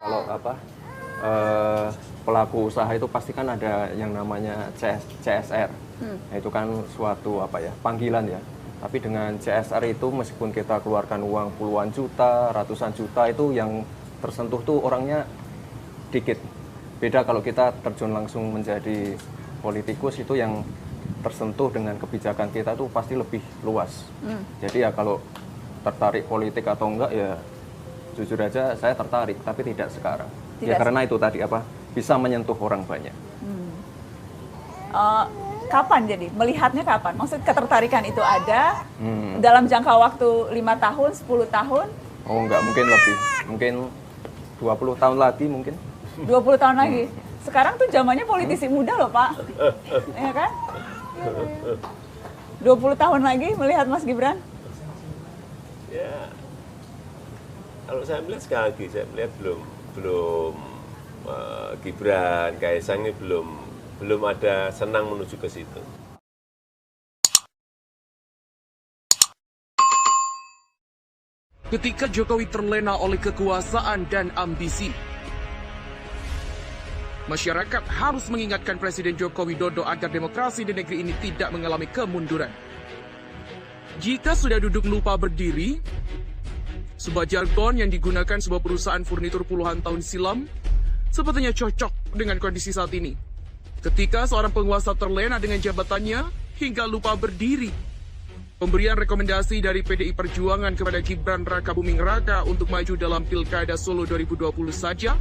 Kalau pelaku usaha itu pasti kan ada yang namanya CSR. Nah, itu kan suatu panggilan ya. Tapi dengan CSR itu meskipun kita keluarkan uang puluhan juta, ratusan juta, itu yang tersentuh tuh orangnya dikit. Beda kalau kita terjun langsung menjadi politikus, itu yang tersentuh dengan kebijakan kita tuh pasti lebih luas. Jadi ya kalau tertarik politik atau enggak ya jujur aja saya tertarik, tapi tidak sekarang. Ya karena itu tadi bisa menyentuh orang banyak. Kapan jadi? Melihatnya kapan? Maksud ketertarikan itu ada dalam jangka waktu 5 tahun, 10 tahun? Oh enggak, mungkin lebih. Mungkin 20 tahun lagi mungkin. 20 tahun lagi? Sekarang tuh zamannya politisi muda loh Pak. Ya kan? 20 tahun lagi melihat Mas Gibran? Ya, kalau saya melihat sekali lagi, saya melihat belum Gibran, Kaisang ini belum ada senang menuju ke situ. Ketika Jokowi terlena oleh kekuasaan dan ambisi, masyarakat harus mengingatkan Presiden Joko Widodo agar demokrasi di negeri ini tidak mengalami kemunduran. Jika sudah duduk lupa berdiri, sebuah jargon yang digunakan sebuah perusahaan furnitur puluhan tahun silam, sepertinya cocok dengan kondisi saat ini. Ketika seorang penguasa terlena dengan jabatannya hingga lupa berdiri. Pemberian rekomendasi dari PDI Perjuangan kepada Gibran Rakabuming Raka untuk maju dalam Pilkada Solo 2020 saja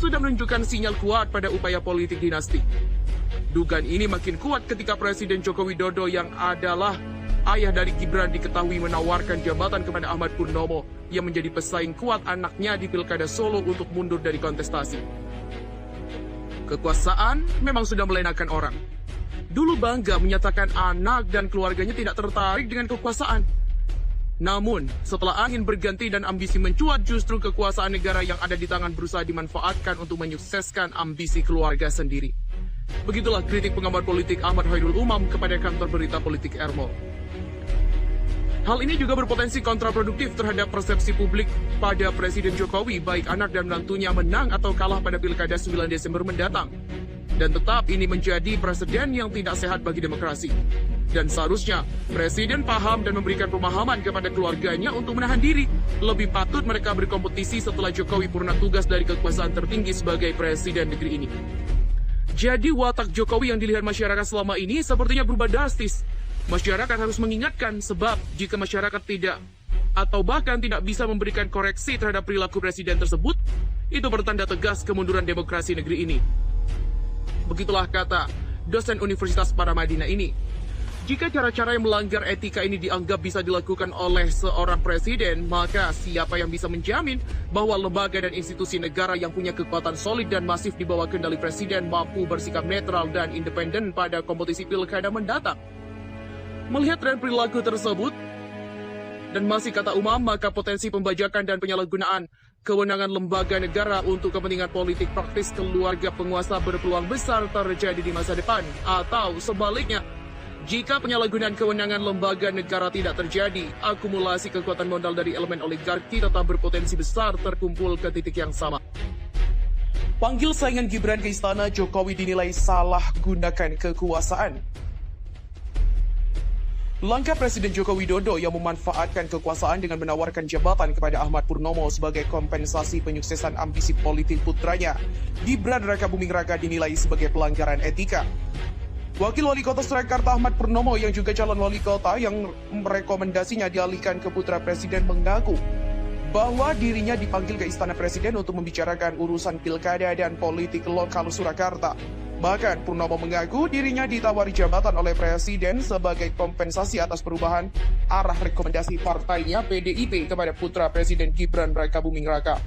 sudah menunjukkan sinyal kuat pada upaya politik dinasti. Dugaan ini makin kuat ketika Presiden Joko Widodo yang adalah ayah dari Gibran diketahui menawarkan jabatan kepada Ahmad Purnomo yang menjadi pesaing kuat anaknya di Pilkada Solo untuk mundur dari kontestasi. Kekuasaan memang sudah melenakan orang. Dulu bangga menyatakan anak dan keluarganya tidak tertarik dengan kekuasaan. Namun, setelah angin berganti dan ambisi mencuat, justru kekuasaan negara yang ada di tangan berusaha dimanfaatkan untuk menyukseskan ambisi keluarga sendiri. Begitulah kritik pengamat politik Ahmad Khairul Umam kepada kantor berita politik Ermo. Hal ini juga berpotensi kontraproduktif terhadap persepsi publik pada Presiden Jokowi, baik anak dan menantunya menang atau kalah pada Pilkada 9 Desember mendatang. Dan tetap ini menjadi presiden yang tidak sehat bagi demokrasi. Dan seharusnya Presiden paham dan memberikan pemahaman kepada keluarganya untuk menahan diri. Lebih patut mereka berkompetisi setelah Jokowi purna tugas dari kekuasaan tertinggi sebagai presiden negeri ini. Jadi watak Jokowi yang dilihat masyarakat selama ini sepertinya berubah drastis. Masyarakat harus mengingatkan sebab jika masyarakat tidak atau bahkan tidak bisa memberikan koreksi terhadap perilaku presiden tersebut, itu bertanda tegas kemunduran demokrasi negeri ini. Begitulah kata dosen Universitas Paramadina ini. Jika cara-cara yang melanggar etika ini dianggap bisa dilakukan oleh seorang presiden, maka siapa yang bisa menjamin bahwa lembaga dan institusi negara yang punya kekuatan solid dan masif di bawah kendali presiden mampu bersikap netral dan independen pada kompetisi pilkada mendatang? Melihat tren perilaku tersebut, dan masih kata Umam, maka potensi pembajakan dan penyalahgunaan kewenangan lembaga negara untuk kepentingan politik praktis keluarga penguasa berpeluang besar terjadi di masa depan. Atau sebaliknya, jika penyalahgunaan kewenangan lembaga negara tidak terjadi, akumulasi kekuatan modal dari elemen oligarki tetap berpotensi besar terkumpul ke titik yang sama. Panggil saingan Gibran ke istana, Jokowi dinilai salah gunakan kekuasaan. Langkah Presiden Joko Widodo yang memanfaatkan kekuasaan dengan menawarkan jabatan kepada Ahmad Purnomo sebagai kompensasi penyuksesan ambisi politik putranya, Gibran Rakabuming Raka dinilai sebagai pelanggaran etika. Wakil Wali Kota Surakarta Ahmad Purnomo yang juga calon wali kota yang merekomendasinya dialihkan ke putra Presiden mengaku bahwa dirinya dipanggil ke Istana Presiden untuk membicarakan urusan pilkada dan politik lokal Surakarta. Bahkan Purnomo mengaku dirinya ditawari jabatan oleh Presiden sebagai kompensasi atas perubahan arah rekomendasi partainya PDIP kepada putra Presiden Gibran Rakabuming Raka.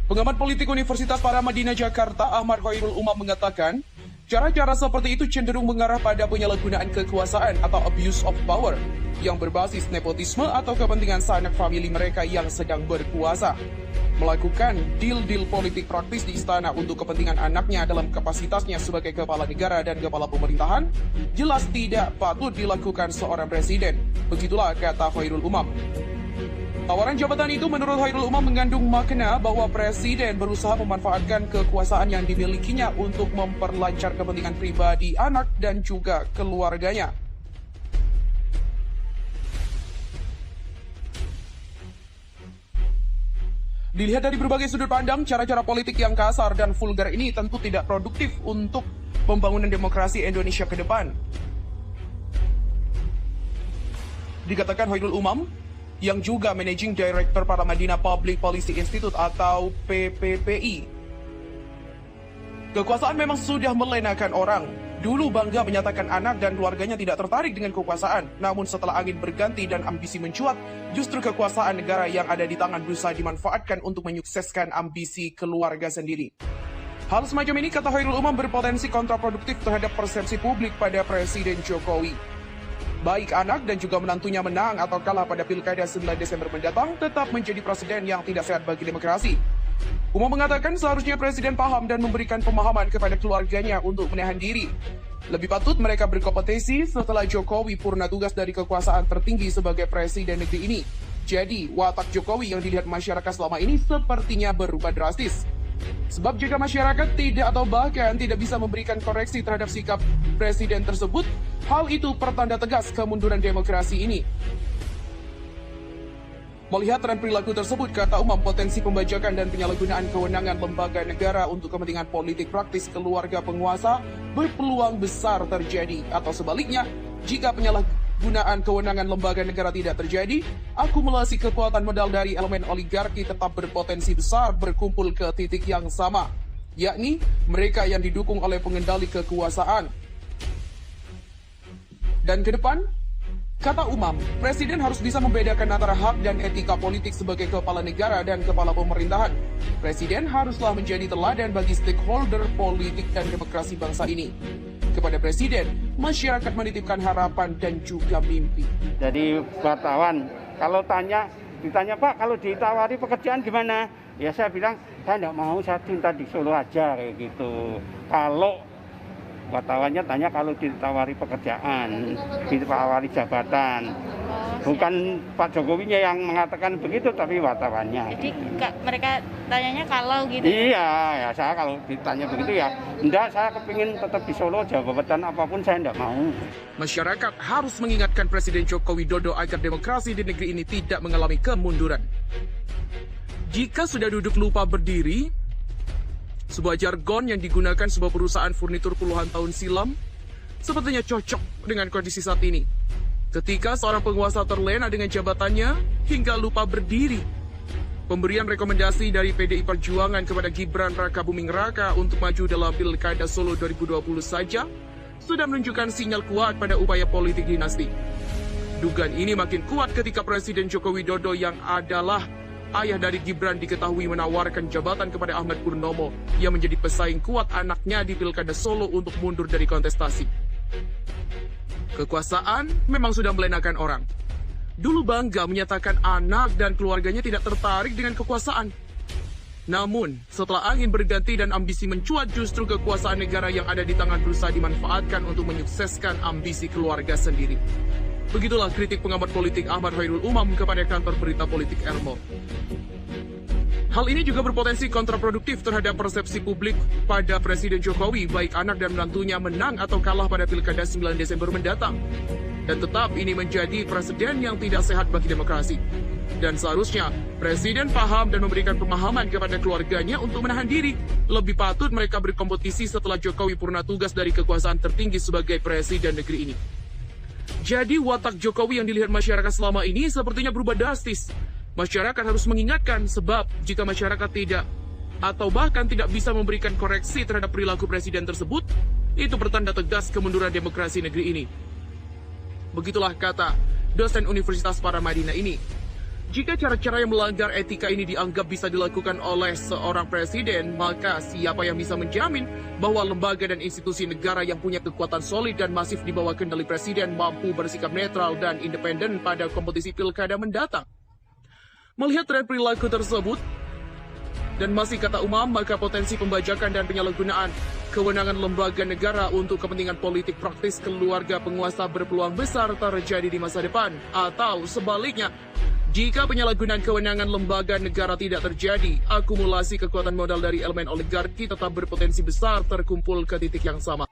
Pengamat politik Universitas Paramadina Jakarta Ahmad Khairul Umam mengatakan, cara-cara seperti itu cenderung mengarah pada penyalahgunaan kekuasaan atau abuse of power yang berbasis nepotisme atau kepentingan sanak famili mereka yang sedang berkuasa. Melakukan deal-deal politik praktis di istana untuk kepentingan anaknya dalam kapasitasnya sebagai kepala negara dan kepala pemerintahan, jelas tidak patut dilakukan seorang presiden. Begitulah kata Khairul Umam. Tawaran jabatan itu menurut Khairul Umam mengandung makna bahwa Presiden berusaha memanfaatkan kekuasaan yang dimilikinya untuk memperlancar kepentingan pribadi anak dan juga keluarganya. Dilihat dari berbagai sudut pandang, cara-cara politik yang kasar dan vulgar ini tentu tidak produktif untuk pembangunan demokrasi Indonesia ke depan. Dikatakan Khairul Umam, yang juga Managing Director Paramadina Public Policy Institute atau PPPI. Kekuasaan memang sudah melenakan orang. Dulu bangga menyatakan anak dan keluarganya tidak tertarik dengan kekuasaan. Namun setelah angin berganti dan ambisi mencuat, justru kekuasaan negara yang ada di tangan berusaha dimanfaatkan untuk menyukseskan ambisi keluarga sendiri. Hal semacam ini, kata Khairul Umam, berpotensi kontraproduktif terhadap persepsi publik pada Presiden Jokowi. Baik anak dan juga menantunya menang atau kalah pada Pilkada 9 Desember mendatang tetap menjadi presiden yang tidak sehat bagi demokrasi. Umam mengatakan seharusnya Presiden paham dan memberikan pemahaman kepada keluarganya untuk menahan diri. Lebih patut mereka berkompetisi setelah Jokowi purna tugas dari kekuasaan tertinggi sebagai Presiden negeri ini. Jadi, watak Jokowi yang dilihat masyarakat selama ini sepertinya berubah drastis. Sebab jika masyarakat tidak atau bahkan tidak bisa memberikan koreksi terhadap sikap Presiden tersebut, hal itu pertanda tegas kemunduran demokrasi ini. Melihat tren perilaku tersebut, kata Umam, potensi pembajakan dan penyalahgunaan kewenangan lembaga negara untuk kepentingan politik praktis keluarga penguasa berpeluang besar terjadi. Atau sebaliknya, jika penyalahgunaan kewenangan lembaga negara tidak terjadi, akumulasi kekuatan modal dari elemen oligarki tetap berpotensi besar berkumpul ke titik yang sama, yakni mereka yang didukung oleh pengendali kekuasaan. Dan ke depan, kata Umam, Presiden harus bisa membedakan antara hak dan etika politik sebagai kepala negara dan kepala pemerintahan. Presiden haruslah menjadi teladan bagi stakeholder politik dan demokrasi bangsa ini. Kepada Presiden, masyarakat menitipkan harapan dan juga mimpi. Jadi wartawan, kalau ditanya Pak, kalau ditawari pekerjaan gimana? Ya saya bilang, saya tidak mau, saya cinta di Solo aja kayak gitu. Kalau wartawannya tanya kalau ditawari pekerjaan, ditawari jabatan. Bukan Pak Jokowinya yang mengatakan begitu, tapi wartawannya. Jadi mereka tanyanya kalau gitu? Iya, ya saya kalau ditanya begitu ya, enggak, saya kepingin tetap di Solo, jabatan apapun saya enggak mau. Masyarakat harus mengingatkan Presiden Joko Widodo agar demokrasi di negeri ini tidak mengalami kemunduran. Jika sudah duduk lupa berdiri, sebuah jargon yang digunakan sebuah perusahaan furnitur puluhan tahun silam sepertinya cocok dengan kondisi saat ini. Ketika seorang penguasa terlena dengan jabatannya hingga lupa berdiri. Pemberian rekomendasi dari PDI Perjuangan kepada Gibran Raka Buming Raka untuk maju dalam Pilkada Solo 2020 saja sudah menunjukkan sinyal kuat pada upaya politik dinasti. Dugaan ini makin kuat ketika Presiden Joko Widodo yang adalah ayah dari Gibran diketahui menawarkan jabatan kepada Ahmad Purnomo yang menjadi pesaing kuat anaknya di Pilkada Solo untuk mundur dari kontestasi. Kekuasaan memang sudah melenakan orang. Dulu bangga menyatakan anak dan keluarganya tidak tertarik dengan kekuasaan. Namun, setelah angin berganti dan ambisi mencuat, justru kekuasaan negara yang ada di tangan berusaha dimanfaatkan untuk menyukseskan ambisi keluarga sendiri. Begitulah kritik pengamat politik Ahmad Khairul Umam kepada kantor berita politik Elmo. Hal ini juga berpotensi kontraproduktif terhadap persepsi publik pada Presiden Jokowi, baik anak dan menantunya menang atau kalah pada Pilkada 9 Desember mendatang. Dan tetap ini menjadi presiden yang tidak sehat bagi demokrasi. Dan seharusnya Presiden paham dan memberikan pemahaman kepada keluarganya untuk menahan diri. Lebih patut mereka berkompetisi setelah Jokowi purna tugas dari kekuasaan tertinggi sebagai presiden negeri ini. Jadi watak Jokowi yang dilihat masyarakat selama ini sepertinya berubah drastis. Masyarakat harus mengingatkan sebab jika masyarakat tidak atau bahkan tidak bisa memberikan koreksi terhadap perilaku presiden tersebut, itu bertanda tegas kemunduran demokrasi negeri ini. Begitulah kata dosen Universitas Paramadina ini. Jika cara-cara yang melanggar etika ini dianggap bisa dilakukan oleh seorang presiden, maka siapa yang bisa menjamin bahwa lembaga dan institusi negara yang punya kekuatan solid dan masif di bawah kendali presiden mampu bersikap netral dan independen pada kompetisi pilkada mendatang? Melihat tren perilaku tersebut, dan masih kata Umam, maka potensi pembajakan dan penyalahgunaan kewenangan lembaga negara untuk kepentingan politik praktis keluarga penguasa berpeluang besar terjadi di masa depan. Atau sebaliknya, Jika penyalahgunaan kewenangan lembaga negara tidak terjadi, akumulasi kekuatan modal dari elemen oligarki tetap berpotensi besar terkumpul ke titik yang sama.